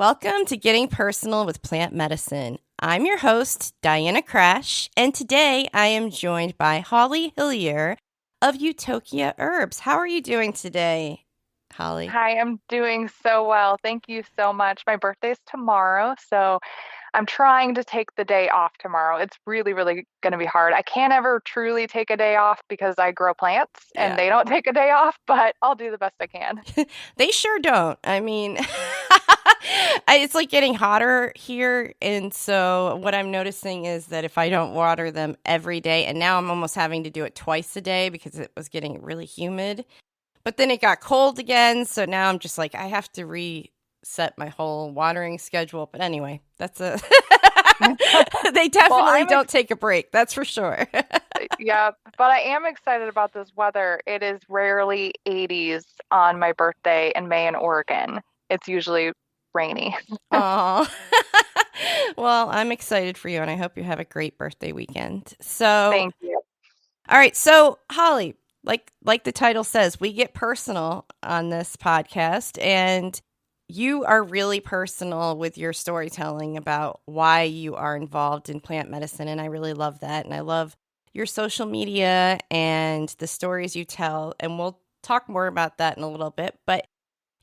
Welcome to Getting Personal with Plant Medicine. I'm your host, Diana Crash, and today I am joined by Holly Hillier of Utopia Herbs. How are you doing today, Holly? Hi, I'm doing so well. Thank you so much. My birthday's tomorrow, so I'm trying to take the day off tomorrow. It's really going to be hard. I can't ever truly take a day off because I grow plants and Yeah. they don't take a day off, but I'll do the best I can. They sure don't. I mean, it's like getting hotter here. And so what I'm noticing is that if I don't water them every day, and now I'm almost having to do it twice a day because it was getting really humid. But then it got cold again. So now I'm just like, I have to reset my whole watering schedule. But anyway, that's a. They Well, definitely don't take a break. That's for sure. yeah, but I am excited about this weather. It is rarely 80s on my birthday in May in Oregon. It's usually rainy. Oh, well, I'm excited for you, and I hope you have a great birthday weekend. So, Thank you. all right. So, Holly, like the title says, we get personal on this podcast, and you are really personal with your storytelling about why you are involved in plant medicine, and I really love that. And I love your social media and the stories you tell, and we'll talk more about that in a little bit. But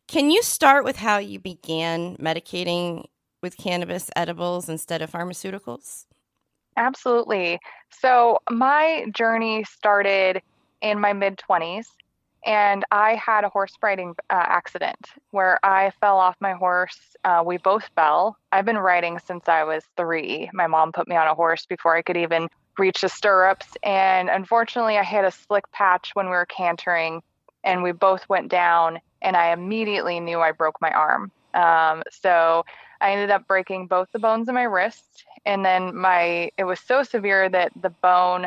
can you start with how you began medicating with cannabis edibles instead of pharmaceuticals? Absolutely. So my journey started in my mid 20s, and I had a horse riding accident where I fell off my horse. We both fell. I've been riding since I was 3. My mom put me on a horse before I could even reach the stirrups. And unfortunately, I hit a slick patch when we were cantering, and we both went down, and I immediately knew I broke my arm. So I ended up breaking both the bones in my wrist, and then it was so severe that the bone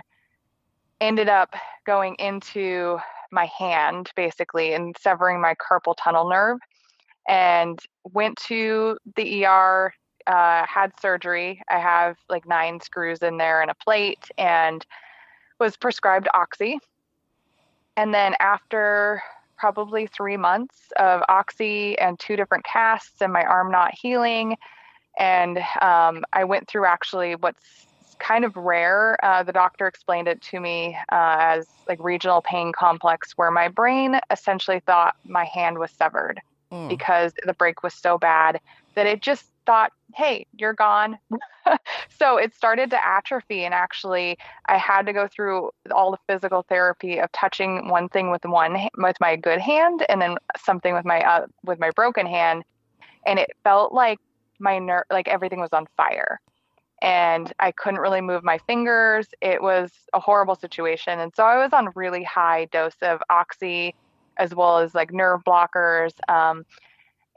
ended up going into my hand basically and severing my carpal tunnel nerve, and went to the ER, had surgery. I have like 9 screws in there and a plate, and was prescribed oxy. And then after probably 3 months of oxy and 2 different casts and my arm not healing, and I went through actually what's kind of rare. The doctor explained it to me as like regional pain complex, where my brain essentially thought my hand was severed Mm. because the break was so bad that it just thought, hey, you're gone. So it started to atrophy. And actually, I had to go through all the physical therapy of touching one thing with with my good hand, and then something with my broken hand, and it felt like like everything was on fire, and I couldn't really move my fingers. It was a horrible situation. And so I was on really high dose of oxy as well as like nerve blockers.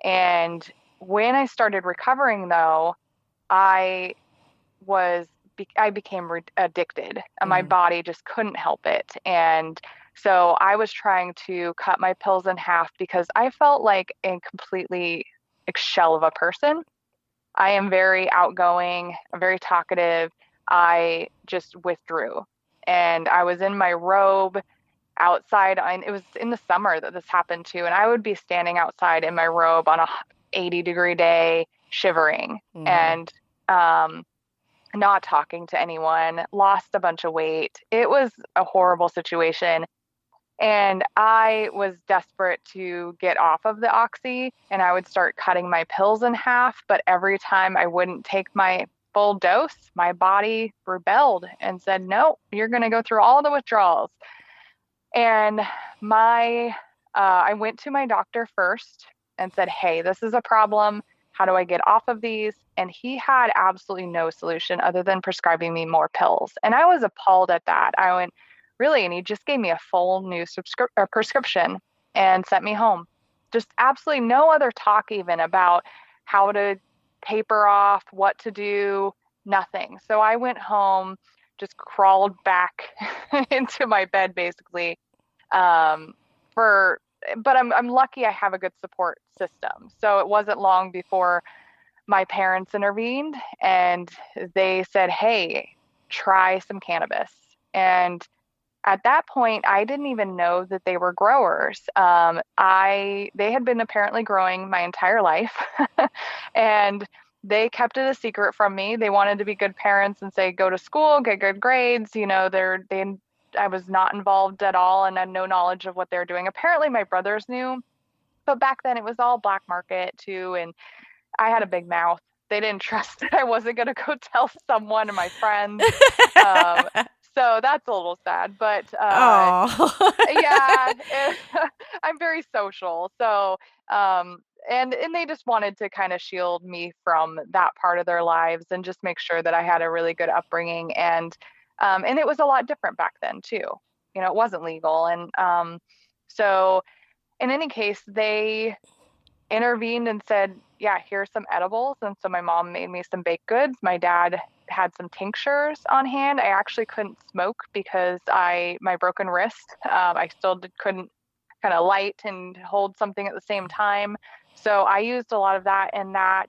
And when I started recovering though, I I became addicted, and my Mm. body just couldn't help it. And so I was trying to cut my pills in half because I felt like a completely like shell of a person. I am very outgoing, very talkative. I just withdrew. And I was in my robe outside. And it was in the summer that this happened too. And I would be standing outside in my robe on a 80-degree day, shivering Mm. and not talking to anyone, lost a bunch of weight. It was a horrible situation. And I was desperate to get off of the oxy, and I would start cutting my pills in half. But every time I wouldn't take my full dose, my body rebelled and said, no, you're going to go through all the withdrawals. And I went to my doctor first and said, hey, this is a problem. How do I get off of these? And he had absolutely no solution other than prescribing me more pills. And I was appalled at that. I went, really? And he just gave me a full new prescription and sent me home. Just absolutely no other talk even about how to taper off, what to do, nothing. So I went home, just crawled back into my bed basically, um, for but I'm lucky I have a good support system. So it wasn't long before my parents intervened, and they said, "Hey, try some cannabis." And at that point, I didn't even know that they were growers. They had been apparently growing my entire life, and they kept it a secret from me. They wanted to be good parents and say, go to school, get good grades. I was not involved at all and had no knowledge of what they were doing. Apparently, my brothers knew, but back then it was all black market too, and I had a big mouth. They didn't trust that I wasn't going to go tell someone or my friends. Um, so that's a little sad, but Oh. yeah, I'm very social. So, um, and they just wanted to kind of shield me from that part of their lives and just make sure that I had a really good upbringing. And it was a lot different back then too. It wasn't legal. So in any case, they intervened and said, yeah, here's some edibles. And so my mom made me some baked goods. My dad had some tinctures on hand. I actually couldn't smoke because my broken wrist. I still couldn't kind of light and hold something at the same time. So I used a lot of that, and that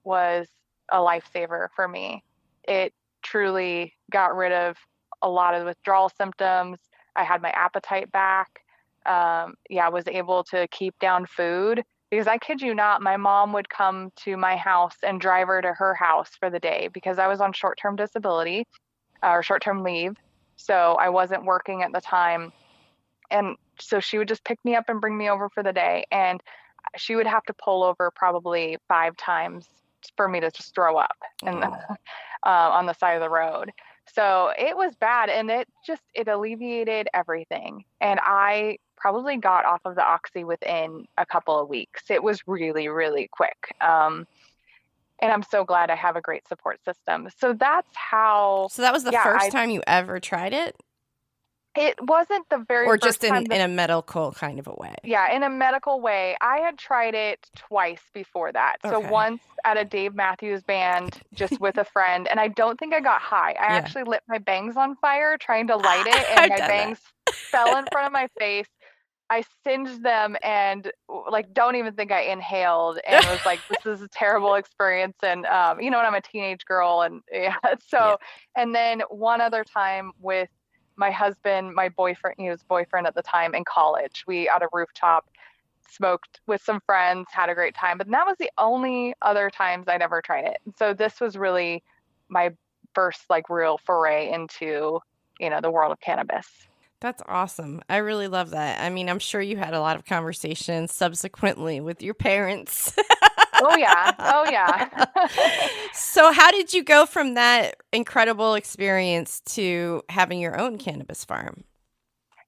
was a lifesaver for me. It truly got rid of a lot of the withdrawal symptoms. I had my appetite back. Yeah, I was able to keep down food because I kid you not, my mom would come to my house and drive her to her house for the day because I was on short-term disability or short-term leave. So I wasn't working at the time. And so she would just pick me up and bring me over for the day. And she would have to pull over probably 5 times for me to just throw up and Oh. on the side of the road. So it was bad, and it alleviated everything. And I probably got off of the oxy within a couple of weeks. It was really, really quick. And I'm so glad I have a great support system. So that's how, So that was the yeah, first time you ever tried it? it wasn't the very Or just first in, time. in a medical kind of a way? Yeah, in a medical way. I had tried it twice before that. So Okay. once at a Dave Matthews Band, just with a friend, and I don't think I got high. I Yeah. actually lit my bangs on fire trying to light it, and I've my done that. bangs fell in front of my face. I singed them and like don't even think I inhaled and was like, this is a terrible experience. And and I'm a teenage girl and yeah, Yeah. so and then one other time with my husband, my boyfriend, he was boyfriend at the time in college. We at a rooftop smoked with some friends, had a great time. But that was the only other times I'd ever tried it. So this was really my first like real foray into, the world of cannabis. That's awesome. I really love that. I mean, I'm sure you had a lot of conversations subsequently with your parents. Oh yeah. Oh yeah. So, how did you go from that incredible experience to having your own cannabis farm?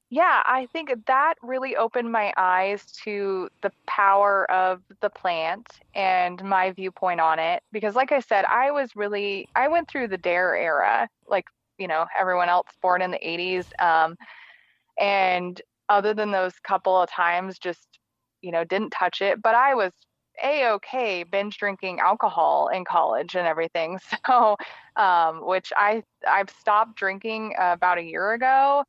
Yeah, I think that really opened my eyes to the power of the plant and my viewpoint on it. Because, like I said, I went through the dare era, like, everyone else born in the 80s. And other than those couple of times, just, didn't touch it. But I was a-okay binge drinking alcohol in college and everything. So, which I've stopped drinking about a year ago,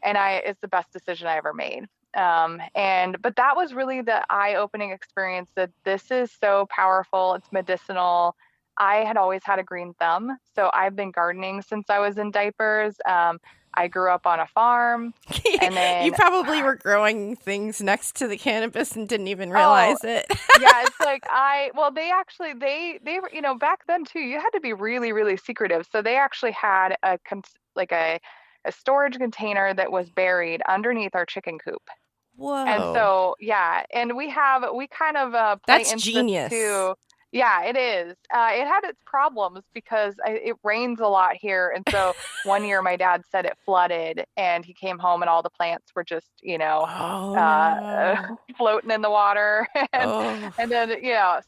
and it's the best decision I ever made. But that was really the eye-opening experience that this is so powerful. It's medicinal. I had always had a green thumb, so I've been gardening since I was in diapers. I grew up on a farm, and You then probably were growing things next to the cannabis and didn't even oh realize it. yeah, it's like well, they actually they were back then too. You had to be really really secretive, so they actually had like a storage container that was buried underneath our chicken coop. And Whoa. so, yeah, and we kind of play That's into this genius. too. Yeah, it is. It had its problems because it rains a lot here. And so one year my dad said it flooded and he came home and all the plants were just, Oh, uh, no. floating in the water. And, Oh, and then,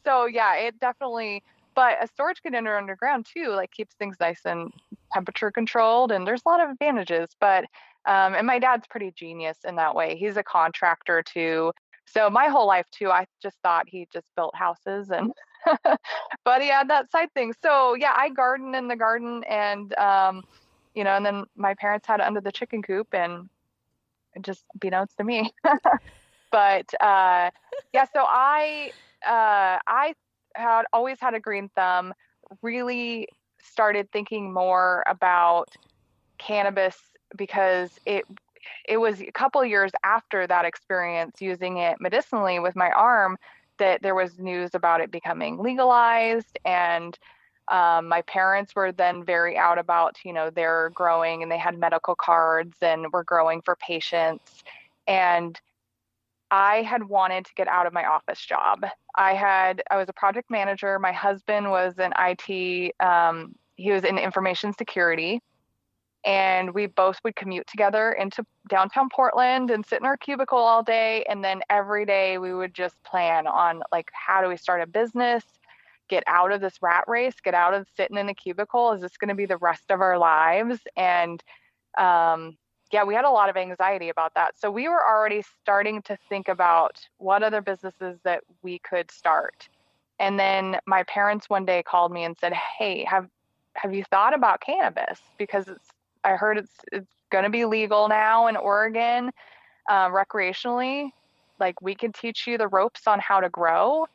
so yeah, it definitely, but a storage container underground too, like keeps things nice and temperature controlled. And there's a lot of advantages, but and my dad's pretty genius in that way. He's a contractor too. So my whole life too, I just thought he just built houses and but he had that side thing. So yeah, I garden in the garden and and then my parents had it under the chicken coop and it just unbeknownst to me. But yeah, so I had always had a green thumb, really started thinking more about cannabis because it was a couple years after that experience using it medicinally with my arm that there was news about it becoming legalized. And my parents were then very out about, they're growing and they had medical cards and were growing for patients. And I had wanted to get out of my office job. I was a project manager. My husband was in IT. He was in information security, and we both would commute together into downtown Portland and sit in our cubicle all day. And then every day we would just plan on, like, how do we start a business, get out of this rat race, get out of sitting in a cubicle? Is this going to be the rest of our lives? And yeah, we had a lot of anxiety about that. So we were already starting to think about what other businesses that we could start. And then my parents one day called me and said, "Hey, have you thought about cannabis? Because I heard it's going to be legal now in Oregon, recreationally. Like, we could teach you the ropes on how to grow,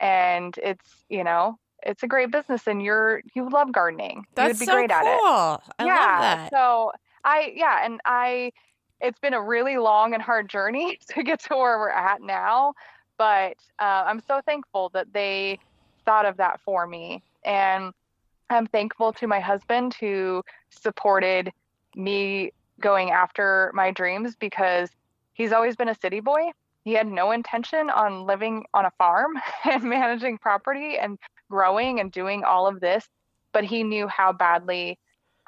and it's a great business, and you love gardening. You That's would be so great at it." cool. I love Yeah. that. So it's been a really long and hard journey to get to where we're at now, but I'm so thankful that they thought of that for me. And I'm thankful to my husband who supported me going after my dreams, because he's always been a city boy. He had no intention on living on a farm and managing property and growing and doing all of this, but he knew how badly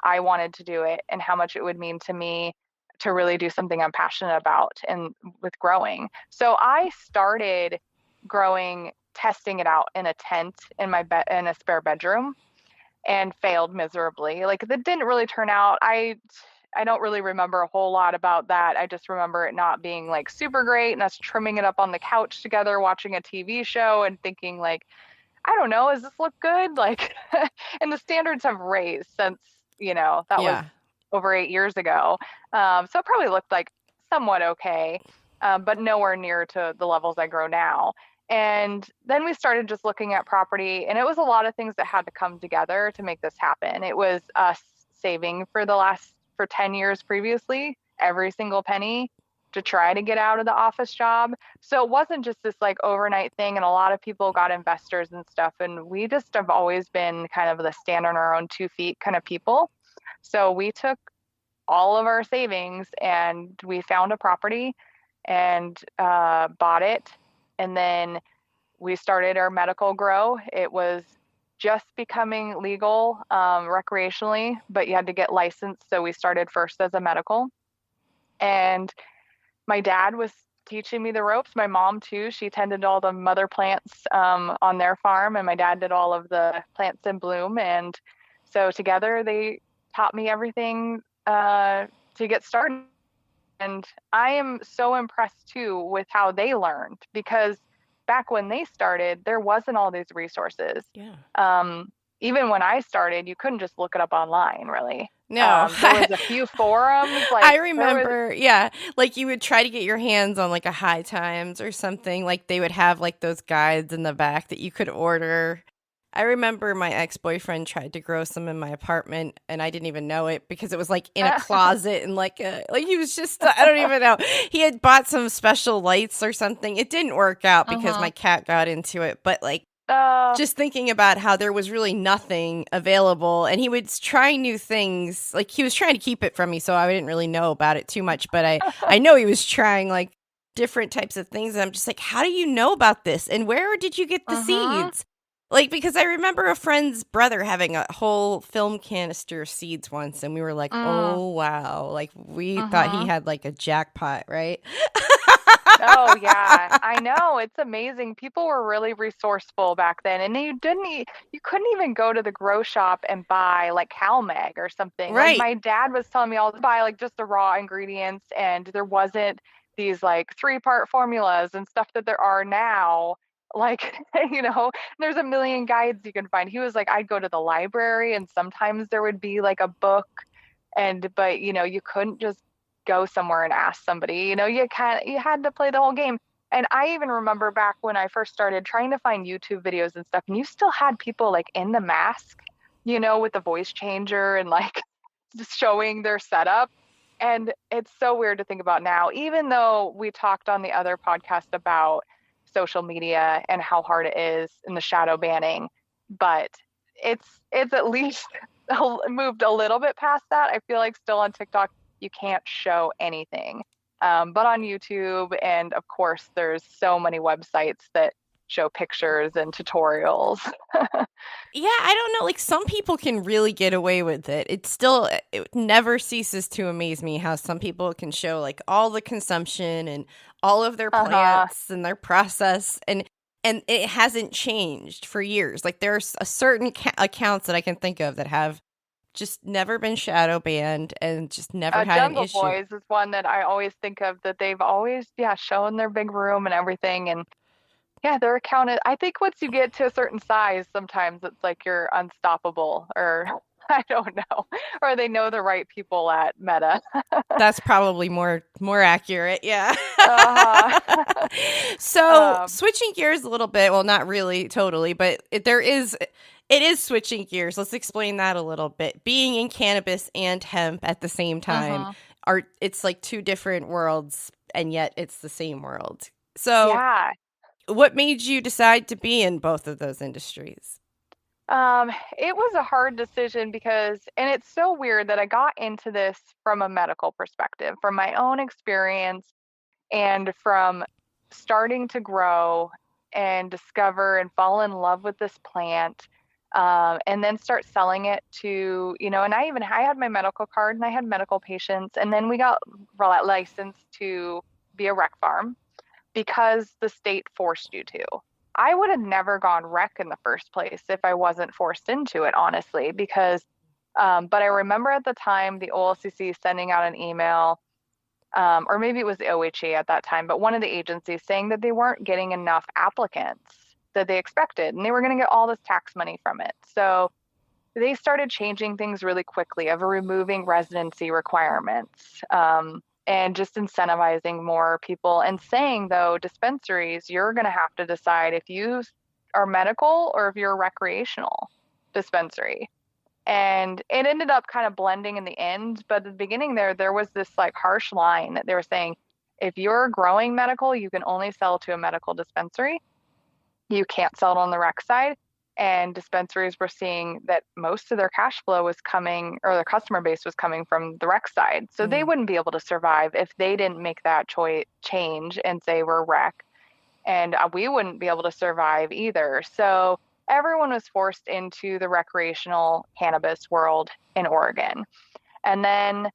I wanted to do it and how much it would mean to me to really do something I'm passionate about and with growing. So I started growing, testing it out in a tent in my bed in a spare bedroom, and failed miserably. Like, that didn't really turn out. I don't really remember a whole lot about that. I just remember it not being like super great, and us trimming it up on the couch together watching a TV show and thinking, like, I don't know, does this look good? Like, and the standards have raised since, that was Yeah. over 8 years ago. So it probably looked like somewhat okay, but nowhere near to the levels I grow now. And then we started just looking at property, and it was a lot of things that had to come together to make this happen. It was us saving for 10 years previously, every single penny, to try to get out of the office job. So it wasn't just this like overnight thing, and a lot of people got investors and stuff. And we just have always been kind of the stand on our own 2 feet kind of people. So we took all of our savings and we found a property and bought it. And then we started our medical grow. It was just becoming legal recreationally, but you had to get licensed. So we started first as a medical. And my dad was teaching me the ropes. My mom too. She tended all the mother plants on their farm, and my dad did all of the plants in bloom. And so together they taught me everything to get started. And I am so impressed too with how they learned, because back when they started, there wasn't all these resources. Yeah. Even when I started, you couldn't just look it up online, really. No. There was a few forums, I like there was. remember, yeah, like you would try to get your hands on like a High Times or something. Like they would have like those guides in the back that you could order. I remember my ex-boyfriend tried to grow some in my apartment and I didn't even know it because it was like in a closet and like he was just I don't even know. He had bought some special lights or something. It didn't work out because my Mhm. cat got into it, but like Uh, just thinking about how there was really nothing available and he would try new things. Like he was trying to keep it from me so I didn't really know about it too much, but I know he was trying like different types of things and I'm just like, how do you know about this and where did you get the mhm. seeds? Like because I remember a friend's brother having a whole film canister of seeds once and we were like, Mm, "Oh wow." Like we thought he mhm. had like a jackpot, right? Oh yeah, I know. It's amazing. People were really resourceful back then, and you couldn't even go to the grow shop and buy like CalMag or something. Like Right. my dad was telling me all to buy like just the raw ingredients, and there wasn't these like 3-part formulas and stuff that there are now. Like, there's a million guides you can find. He was like, I'd go to the library, and sometimes there would be like a book, but you couldn't just go somewhere and ask somebody. You had to play the whole game. And I even remember back when I first started trying to find YouTube videos and stuff, and you still had people like in the mask, with the voice changer and like just showing their setup. And it's so weird to think about now, even though we talked on the other podcast about social media and how hard it is and the shadow banning, but it's at least moved a little bit past that. I feel like still on TikTok, you can't show anything. But on YouTube, and of course, there's so many websites that show pictures and tutorials. Yeah, I don't know. Like some people can really get away with it. It never ceases to amaze me how some people can show like all the consumption and all of their Uh-huh. plants and their process, and it hasn't changed for years. Like there's a certain accounts that I can think of that have just never been shadow banned and just never had an Jungle issue. Boys is one that I always think of that they've always, yeah, shown their big room and everything. And yeah, they're accounted. I think once you get to a certain size, sometimes it's like you're unstoppable, or I don't know, or they know the right people at Meta. That's probably more accurate. Yeah. Uh, So, um, switching gears a little bit, well not really totally, but it is switching gears. Let's explain that a little bit. Being in cannabis and hemp at the same time mhm. are it's like two different worlds and yet it's the same world. So, Yeah. what made you decide to be in both of those industries? It was a hard decision because, and it's so weird that I got into this from a medical perspective, from my own experience and from starting to grow and discover and fall in love with this plant, and then start selling it to, and I had my medical card and I had medical patients, and then we got licensed to be a rec farm because the state forced you to. I would have never gone rec in the first place if I wasn't forced into it, honestly, because, but I remember at the time the OLCC sending out an email, or maybe it was the OHA at that time, but one of the agencies saying that they weren't getting enough applicants that they expected, and they were going to get all this tax money from it. So they started changing things really quickly of removing residency requirements, and just incentivizing more people and saying, though, dispensaries, you're going to have to decide if you are medical or if you're a recreational dispensary. And it ended up kind of blending in the end. But at the beginning there was this like harsh line that they were saying, if you're growing medical, you can only sell to a medical dispensary. You can't sell it on the rec side. And dispensaries were seeing that most of their cash flow was coming, or their customer base was coming from the rec side. So they Mm. wouldn't be able to survive if they didn't make that choice change and say we're rec. And we wouldn't be able to survive either. So everyone was forced into the recreational cannabis world in Oregon. And then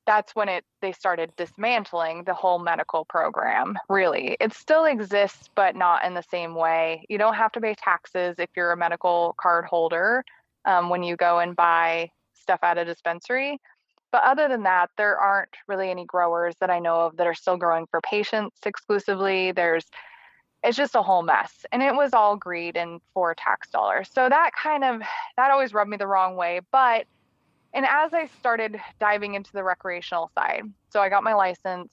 that's when they started dismantling the whole medical program. Really, it still exists, but not in the same way. You don't have to pay taxes if you're a medical card holder, when you go and buy stuff at a dispensary. But other than that, there aren't really any growers that I know of that are still growing for patients exclusively. It's just a whole mess, and it was all greed and for tax dollars. So that always rubbed me the wrong way. But and as I started diving into the recreational side, so I got my license,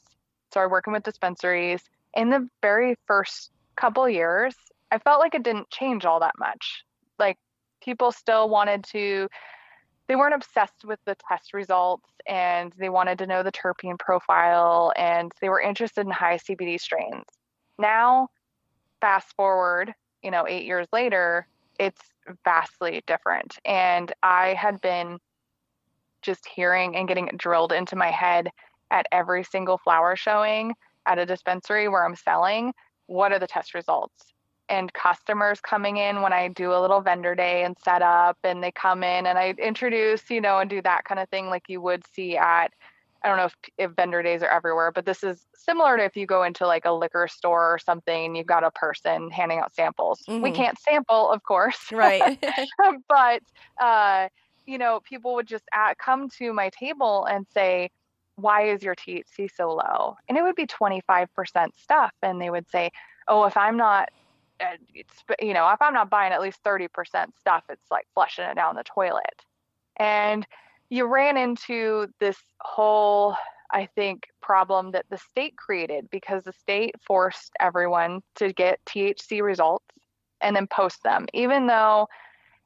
started working with dispensaries. In the very first couple years, I felt like it didn't change all that much. Like people still they weren't obsessed with the test results, and they wanted to know the terpene profile, and they were interested in high CBD strains. Now, fast forward, 8 years later, it's vastly different. And I had been just hearing and getting it drilled into my head at every single flower showing at a dispensary where I'm selling, what are the test results? And customers coming in when I do a little vendor day and set up, and they come in and I introduce, and do that kind of thing like you would see at, I don't know if vendor days are everywhere, but this is similar to if you go into like a liquor store or something, you've got a person handing out samples. We Mhm. can't sample, of course, Right. but uh, people would just come to my table and say, "Why is your THC so low?" And it would be 25% stuff, and they would say, "Oh, if I'm not, if I'm not buying at least 30% stuff, it's like flushing it down the toilet." And you ran into this whole, I think, problem that the state created because the state forced everyone to get THC results and then post them, even though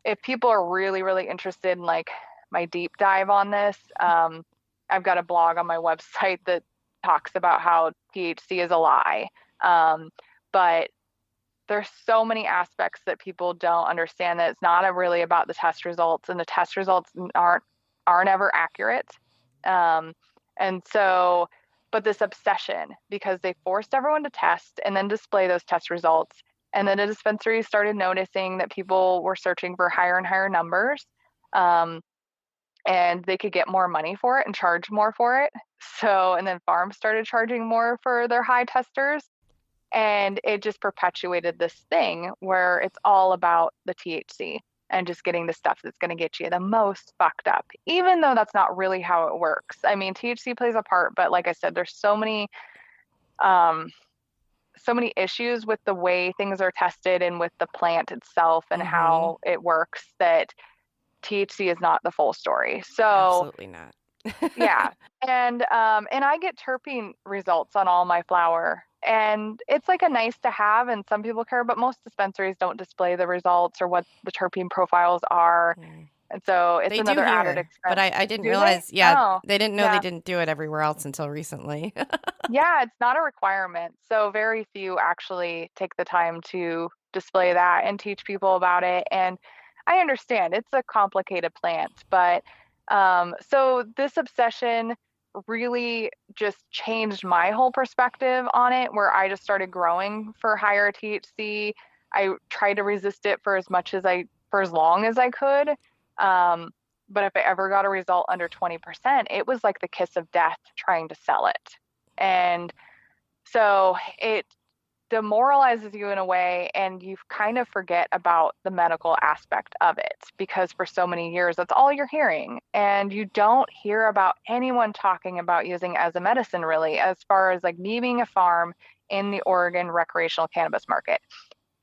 if people are really, really interested in like my deep dive on this, I've got a blog on my website that talks about how THC is a lie. Um, but there's so many aspects that people don't understand, that it's not really about the test results, and the test results aren't ever accurate. Um, and so, but this obsession, because they forced everyone to test and then display those test results. And then the dispensary started noticing that people were searching for higher and higher numbers. Um, and they could get more money for it and charge more for it. So, and then farms started charging more for their high testers. And it just perpetuated this thing where it's all about the THC and just getting the stuff that's going to get you the most fucked up, even though that's not really how it works. I mean, THC plays a part, but like I said, there's um, so many issues with the way things are tested and with the plant itself and Mm-hmm. how it works, that THC is not the full story. So Absolutely not. yeah. And I get terpene results on all my flour. And it's like a nice to have, and some people care, but most dispensaries don't display the results or what the terpene profiles are. Mm. And so it's They do another added here, but expense. I didn't Do they? realize. Yeah, Oh, they didn't know they yeah. didn't do it everywhere else until recently. Yeah, it's not a requirement. So very few actually take the time to display that and teach people about it. And I understand it's a complicated plant, but so this obsession really just changed my whole perspective on it, where I just started growing for higher THC. I tried to resist it for as long as I could. Um, but if I ever got a result under 20%, it was like the kiss of death trying to sell it. And so it demoralizes you in a way, and you kind of forget about the medical aspect of it, because for so many years, that's all you're hearing. And you don't hear about anyone talking about using it as a medicine, really, as far as like me being a farm in the Oregon recreational cannabis market.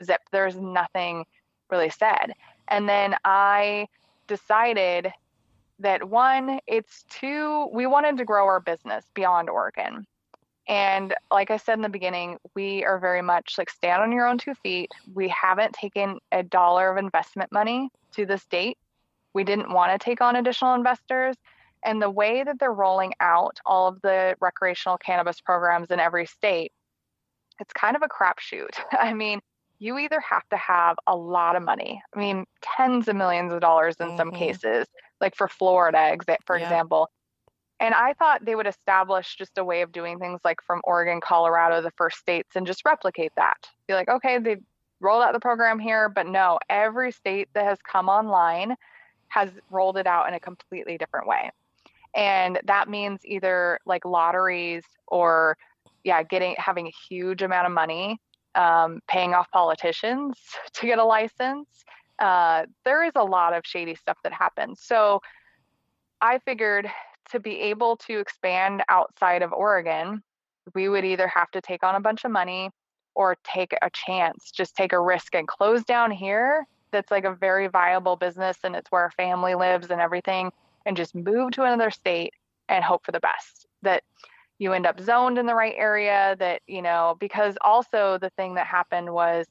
Zip, there's nothing really said. And then I decided that one, we wanted to grow our business beyond Oregon. And like I said in the beginning, we are very much like stand on your own 2 feet. We haven't taken a dollar of investment money to this date. We didn't want to take on additional investors. And the way that they're rolling out all of the recreational cannabis programs in every state, it's kind of a crapshoot. I mean, you either have to have a lot of money, I mean, tens of millions of dollars in some Mm-hmm. cases, like for Florida, for Yep. example. And I thought they would establish just a way of doing things like from Oregon, Colorado, the first states, and just replicate that. Be like, okay, they rolled out the program here, but no, every state that has come online has rolled it out in a completely different way. And that means either like lotteries or, yeah, having a huge amount of money, paying off politicians to get a license. There is a lot of shady stuff that happens. So I figured to be able to expand outside of Oregon, we would either have to take on a bunch of money or take a chance, just take a risk and close down here. That's like a very viable business, and it's where our family lives and everything, and just move to another state and hope for the best. That you end up zoned in the right area, because also the thing that happened was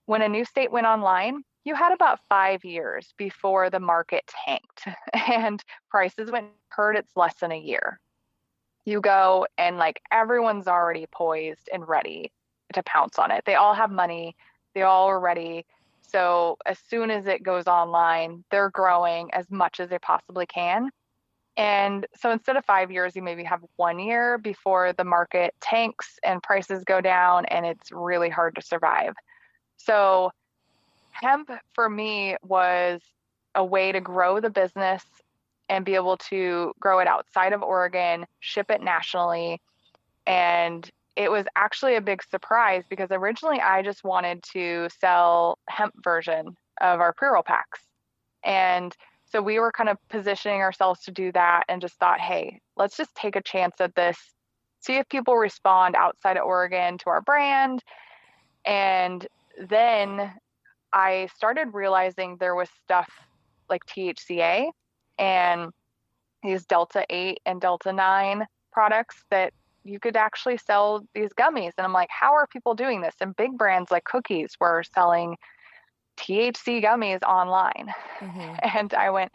when a new state went online, you had about 5 years before the market tanked and prices went hurt. It's less than a year. You go and like everyone's already poised and ready to pounce on it. They all have money, they all are ready. So as soon as it goes online, they're growing as much as they possibly can. And so instead of 5 years, you maybe have 1 year before the market tanks and prices go down, and it's really hard to survive. So hemp for me was a way to grow the business and be able to grow it outside of Oregon, ship it nationally. And it was actually a big surprise because originally I just wanted to sell hemp version of our pre-roll packs. And so we were kind of positioning ourselves to do that, and just thought, hey, let's just take a chance at this, see if people respond outside of Oregon to our brand. And then I started realizing there was stuff like THCA and these Delta 8 and Delta 9 products that you could actually sell these gummies. And I'm like, how are people doing this? And big brands like Cookies were selling THC gummies online. Mm-hmm. And I went,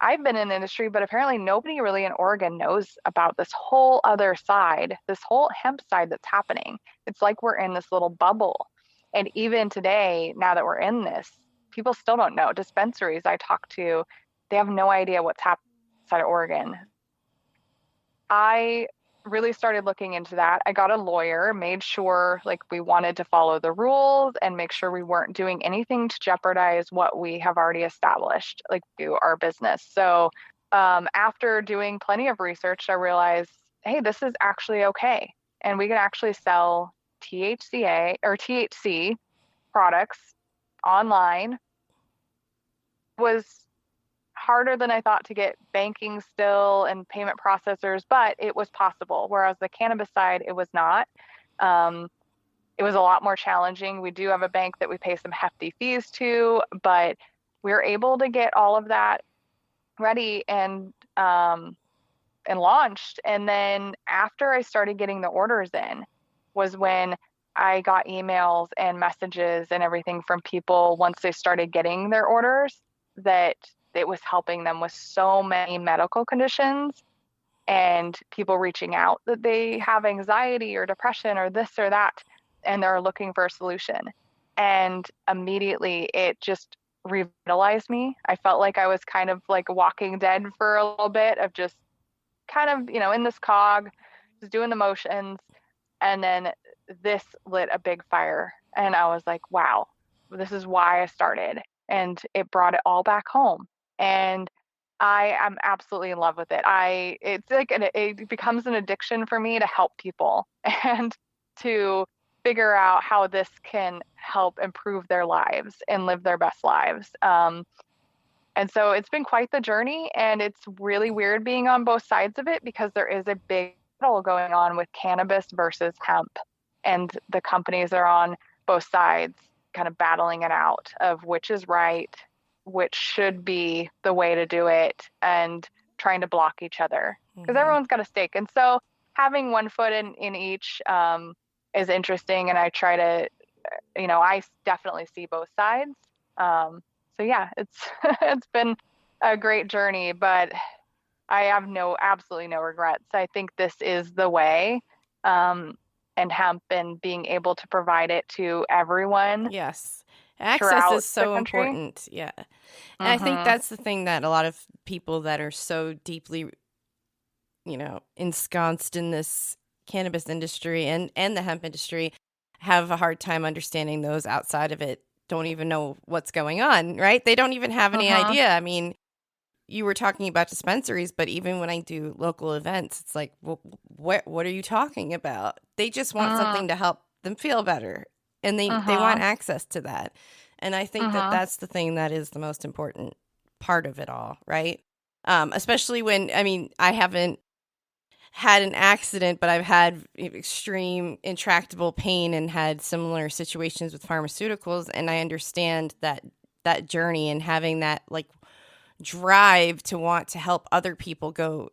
I've been in the industry, but apparently nobody really in Oregon knows about this whole other side, this whole hemp side that's happening. It's like we're in this little bubble. And even today, now that we're in this, people still don't know. Dispensaries I talk to, they have no idea what's happening outside of Oregon. I really started looking into that. I got a lawyer, made sure like we wanted to follow the rules and make sure we weren't doing anything to jeopardize what we have already established, like do our business. So after doing plenty of research, I realized, hey, this is actually okay. And we can actually sell THCA or THC products online. Was harder than I thought to get banking still and payment processors, but it was possible. Whereas the cannabis side, it was not. Um, it was a lot more challenging. We do have a bank that we pay some hefty fees to, but we were able to get all of that ready and launched. And then after I started getting the orders in was when I got emails and messages and everything from people once they started getting their orders that it was helping them with so many medical conditions and people reaching out that they have anxiety or depression or this or that and they're looking for a solution. And immediately it just revitalized me. I felt like I was kind of like walking dead for a little bit of just kind of, in this cog, just doing the motions. And then this lit a big fire. And I was like, wow, this is why I started. And it brought it all back home. And I am absolutely in love with it. It's like, it becomes an addiction for me to help people and to figure out how this can help improve their lives and live their best lives. And so it's been quite the journey, and it's really weird being on both sides of it because there is a big battle going on with cannabis versus hemp, and the companies are on both sides kind of battling it out of which is right, which should be the way to do it, and trying to block each other because Mhm. everyone's got a stake. And so having one foot in each is interesting, and I try to, I definitely see both sides. So yeah, it's it's been a great journey, but I have absolutely no regrets. I think this is the way, um, and hemp and being able to provide it to everyone Yes. Access throughout is the so country. important. Yeah. And I think Mm-hmm. that's the thing that a lot of people that are so deeply, ensconced in this cannabis industry and the hemp industry have a hard time understanding. Those outside of it don't even know what's going on, right? They don't even have any Mm-hmm. idea. I mean, you were talking about dispensaries, but even when I do local events, it's like, well, what are you talking about? They just want Mm-hmm. something to help them feel better, and they want Mm-hmm. access to that. And I think that Mm-hmm. that's the thing that is the most important part of it all, right? Especially when, I mean, I haven't had an accident, but I've had extreme intractable pain and had similar situations with pharmaceuticals, and I understand that journey and having that like drive to want to help other people go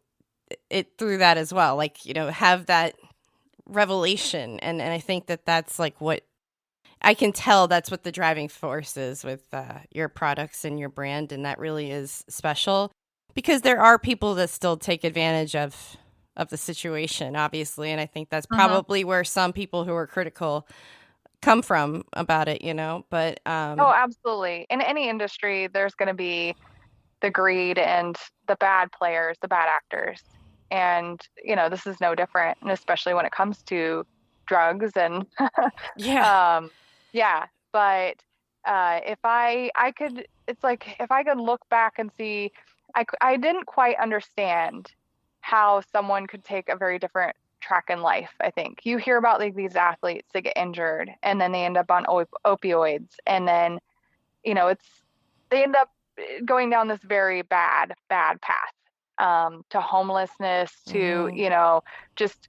it through that as well, like, have that revelation. And I think that that's like what I can tell, that's what the driving force is with your products and your brand, and that really is special because there are people that still take advantage of the situation, obviously. And I think that's Mm-hmm. probably where some people who are critical come from about it, but Oh, absolutely. In any industry, there's going to be the greed and the bad players, the bad actors. And, this is no different, and especially when it comes to drugs and yeah. um yeah, but if I could, it's like if I could look back and see I didn't quite understand how someone could take a very different track in life. I think you hear about like these athletes that get injured and then they end up on opioids, and then it's they end up going down this very bad path, to homelessness, to Hmm. just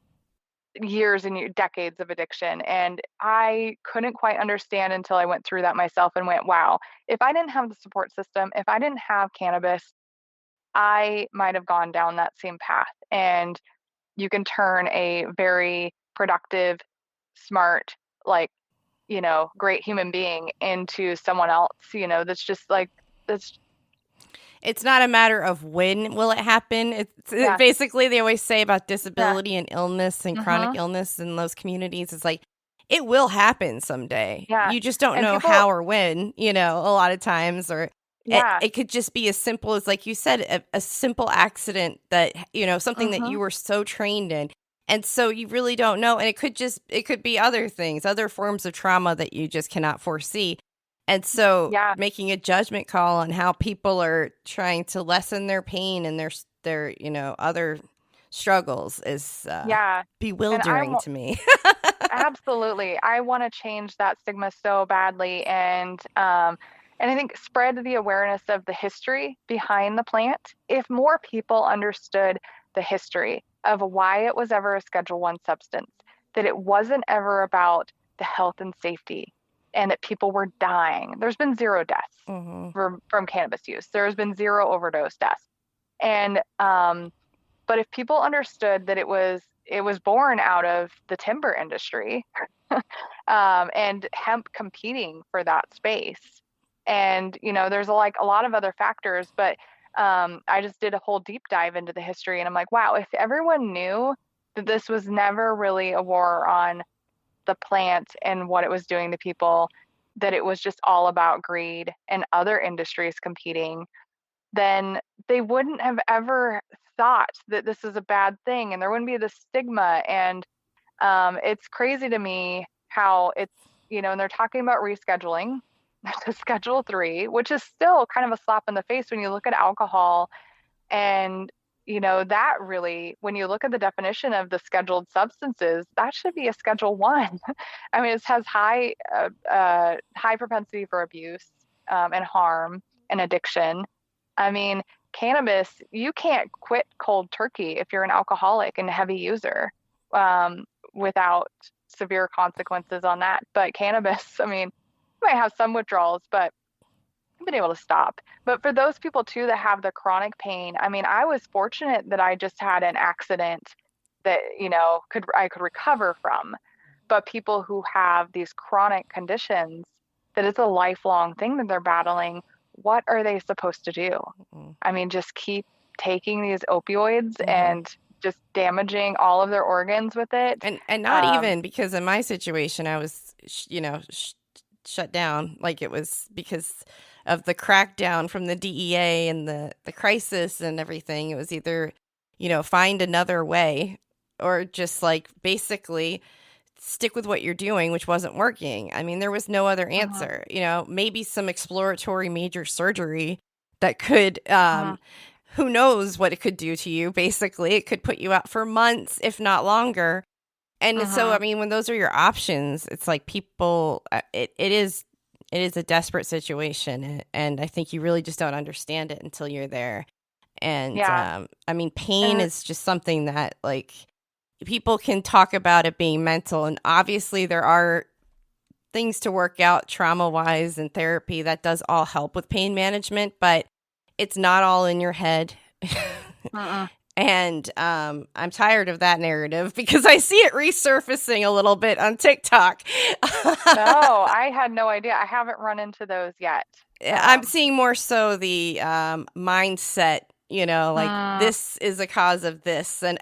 years and decades of addiction. And I couldn't quite understand until I went through that myself and went, wow, if I didn't have the support system, if I didn't have cannabis, I might have gone down that same path. And you can turn a very productive, smart, like, great human being into someone else, that's just like, that's it's not a matter of when will it happen. Yes. Basically they always say about Yeah. disability and illness and chronic Mm-hmm. illness in those communities. It's like it will happen someday. Yeah. You just don't And know people, how or when. A lot of times, or yeah. it could just be as simple as, like you said, a simple accident that something that Mm-hmm. you were so trained in. And so you really don't know. And it could be other things, other forms of trauma that you just cannot foresee. And so Yeah. making a judgment call on how people are trying to lessen their pain and their other struggles is Yeah. And bewildering to me. absolutely. I want to change that stigma so badly, and I think spread the awareness of the history behind the plant. If more people understood the history of why it was ever a Schedule One substance, that it wasn't ever about the health and safety, and that people were dying. There's been zero deaths Hmm. from cannabis use. There has been zero overdose deaths. And but if people understood that it was born out of the timber industry, and hemp competing for that space, and there's like a lot of other factors, but I just did a whole deep dive into the history, and I'm like, wow, if everyone knew that this was never really a war on the plant and what it was doing to people, that it was just all about greed and other industries competing, then they wouldn't have ever thought that this is a bad thing, and there wouldn't be the stigma. And it's crazy to me how and they're talking about rescheduling to Schedule 3, which is still kind of a slap in the face when you look at alcohol. And that really, when you look at the definition of the scheduled substances, that should be a Schedule 1. I mean, it has high propensity for abuse, and harm and addiction. I mean, cannabis, you can't quit cold turkey if you're an alcoholic and a heavy user, without severe consequences on that. But cannabis, I mean, you might have some withdrawals, but I've been able to stop. But for those people too that have the chronic pain, I mean, I was fortunate that I just had an accident that, I could recover from. But people who have these chronic conditions, that it's a lifelong thing that they're battling, what are they supposed to do? I mean, just keep taking these opioids Hmm. and just damaging all of their organs with it. And not Um, even because in my situation I was shut down, like it was because of the crackdown from the DEA and the crisis and everything. It was either find another way or just like basically stick with what you're doing, which wasn't working. I mean, there was no other mhm, answer. Maybe some exploratory major surgery that could mhm, who knows what it could do to you. Basically, it could put you out for months if not longer. And so, I mhm. mean, when those are your options, it's like people, it is a desperate situation, and I think you really just don't understand it until you're there. And Yeah. I mean, pain And is just something that like people can talk about it being mental, and obviously there are things to work out trauma wise and therapy that does all help with pain management, but it's not all in your head. mm-mm. And I'm tired of that narrative because I see it resurfacing a little bit on TikTok. Oh, I had no idea. I haven't run into those yet. I'm Um, seeing more so the mindset, like mm, this is a cause of this. And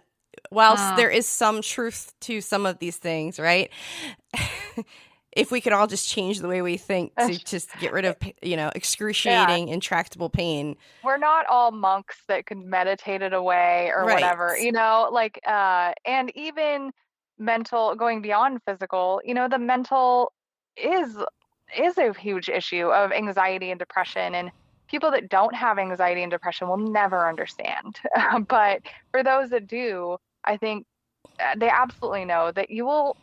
whilst mm, there is some truth to some of these things, right? If we could all just change the way we think to just get rid of, yeah, excruciating, intractable pain. we're not all monks that can meditate it away or Right. whatever, like, and even mental, going beyond physical, the mental is is a huge issue of anxiety and depression. And people that don't have anxiety and depression will never understand. But for those that do, I think they absolutely know that you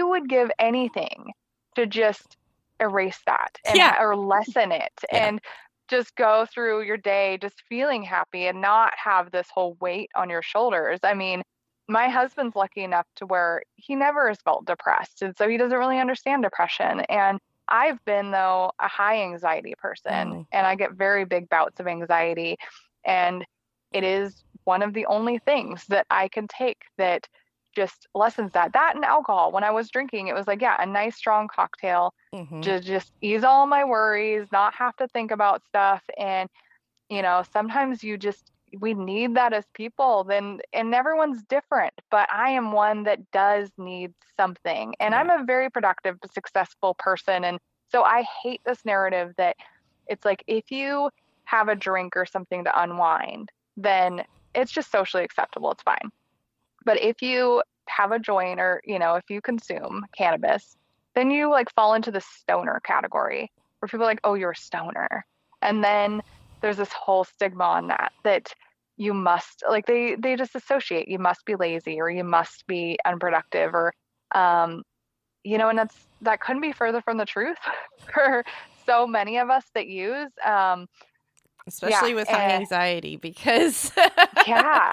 would give anything to just erase that and Yeah. or lessen it, Yeah. and just go through your day just feeling happy and not have this whole weight on your shoulders. I mean, my husband's lucky enough to where he never has felt depressed, and so he doesn't really understand depression. And I've been, though, a high anxiety person, Mm, and I get very big bouts of anxiety, and it is one of the only things that I can take that just lessens that and alcohol. When I was drinking, it was like, yeah, a nice strong cocktail mm-hmm. to just ease all my worries, not have to think about stuff. And Sometimes we need that as people, and everyone's different, but I am one that does need something. And Yeah. I'm a very productive, successful person. And so I hate this narrative that it's like if you have a drink or something to unwind, then it's just socially acceptable. It's fine. But if you have a joint or, if you consume cannabis, then you like fall into the stoner category where people are like, oh, you're a stoner. And then there's this whole stigma on that you must like they just associate you must be lazy or you must be unproductive or um and that couldn't be further from the truth for so many of us that use yeah Especially with high anxiety, because yeah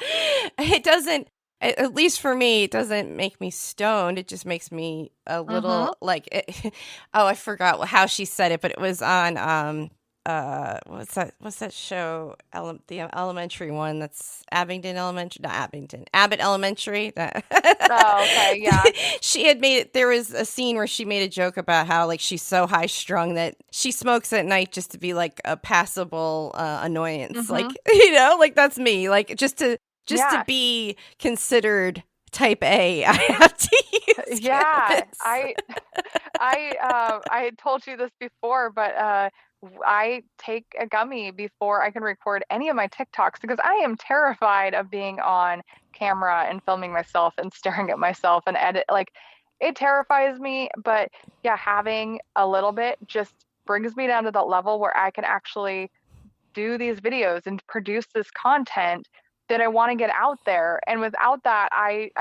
it doesn't, at least for me, it doesn't make me stoned. It just makes me a mm-hmm little like oh, I forgot how she said it, but it was on what's that show, the elementary one, that's Abingdon Elementary, not Abington, Abbott Elementary. oh okay yeah She had made it, there was a scene where she made a joke about how like she's so high strung that she smokes at night just to be like a passable annoyance, mm-hmm like like that's me, like just to yeah be considered type A, I have to use Yeah, cannabis. I told you this before, but I take a gummy before I can record any of my TikToks because I am terrified of being on camera and filming myself and staring at myself and edit. Like, it terrifies me, but yeah, having a little bit just brings me down to that level where I can actually do these videos and produce this content that I want to get out there. And without that, I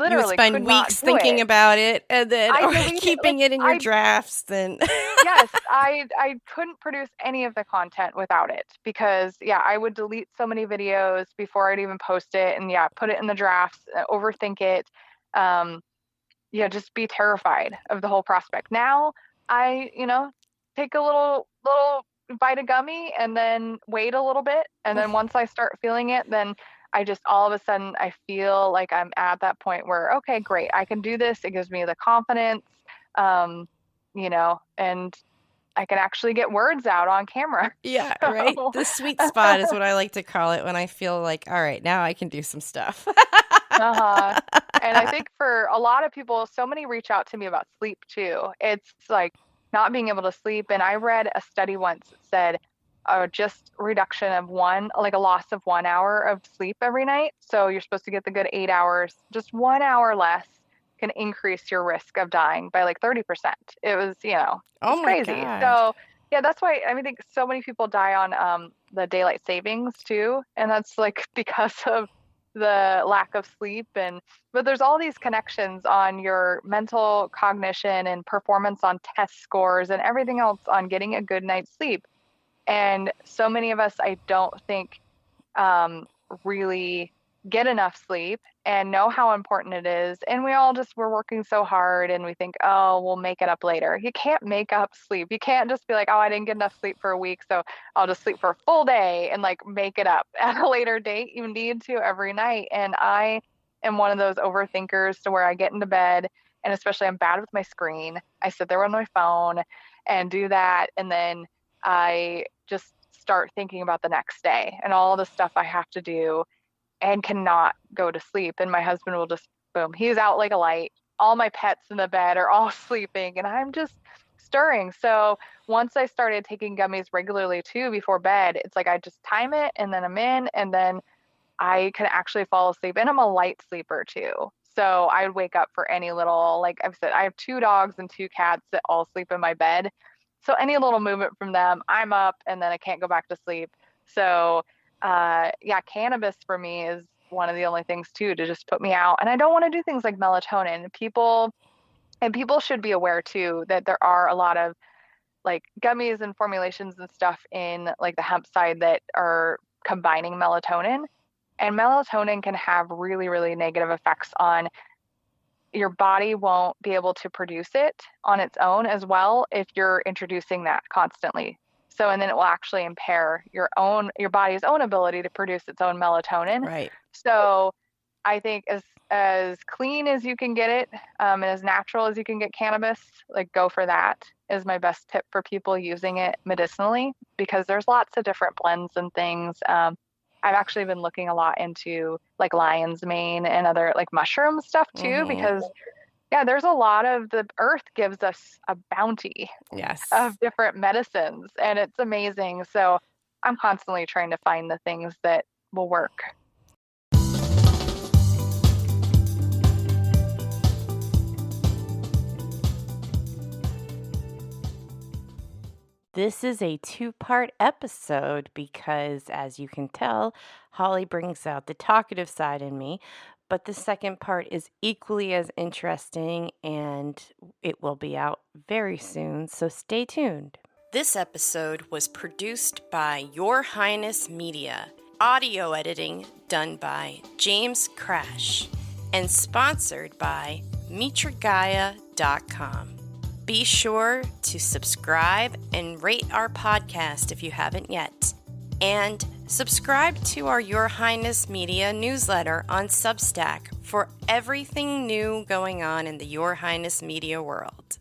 You would literally could spend not weeks do thinking it. about it, and then I or deleted like keeping it in your I drafts, then yes, I couldn't produce any of the content without it because yeah, I would delete so many videos before I'd even post it and yeah, put it in the drafts, overthink it. Um, yeah, just be terrified of the whole prospect. Now I take a little bite of gummy and then wait a little bit. And then once I start feeling it, then I just all of a sudden I feel like I'm at that point where, okay, great, I can do this. It gives me the confidence, and I can actually get words out on camera. yeah, right. So, The sweet spot is what I like to call it, when I feel like, all right, now I can do some stuff. uh-huh. And I think for a lot of people, so many reach out to me about sleep too. It's like not being able to sleep. And I read a study once that said just reduction of like a loss of 1 hour of sleep every night. So you're supposed to get the good 8 hours. Just 1 hour less can increase your risk of dying by like 30%. It was, Oh it's my crazy. God. So yeah, that's why I think so many people die on the daylight savings too. And that's like because of the lack of sleep but there's all these connections on your mental cognition and performance on test scores and everything else on getting a good night's sleep. And so many of us, I don't think, um, really get enough sleep and know how important it is. And we're working so hard and we think, oh, we'll make it up later. You can't make up sleep. You can't just be like, oh, I didn't get enough sleep for a week, so I'll just sleep for a full day and like make it up at a later date. You need to every night. And I am one of those overthinkers to where I get into bed and especially I'm bad with my screen. I sit there on my phone and do that. And then I just start thinking about the next day and all the stuff I have to do and cannot go to sleep. And my husband will just, boom, he's out like a light. All my pets in the bed are all sleeping and I'm just stirring. So once I started taking gummies regularly too before bed, it's like I just time it and then I'm in and then I can actually fall asleep. And I'm a light sleeper too. So I would wake up for any little, like I've said, I have two dogs and two cats that all sleep in my bed. So any little movement from them, I'm up and then I can't go back to sleep. So yeah, cannabis for me is one of the only things too to just put me out. And I don't want to do things like melatonin. People should be aware too that there are a lot of like gummies and formulations and stuff in like the hemp side that are combining melatonin. And melatonin can have really, really negative effects on your body won't be able to produce it on its own as well if you're introducing that constantly. So, and then it will actually impair your body's own ability to produce its own melatonin. Right. So, I think as as clean as you can get it, and as natural as you can get cannabis, like go for that is my best tip for people using it medicinally, because there's lots of different blends and things. I've actually been looking a lot into like lion's mane and other like mushroom stuff too, Mm-hmm. because yeah, there's a lot of the earth gives us a bounty Yes. of different medicines, and it's amazing. So I'm constantly trying to find the things that will work. This is a two-part episode because, as you can tell, Holly brings out the talkative side in me. But the second part is equally as interesting and it will be out very soon, so stay tuned. This episode was produced by Your Highness Media, audio editing done by James Crash, and sponsored by mitragaya.com. Be sure to subscribe and rate our podcast if you haven't yet. And subscribe to our Your Highness Media newsletter on Substack for everything new going on in the Your Highness Media world.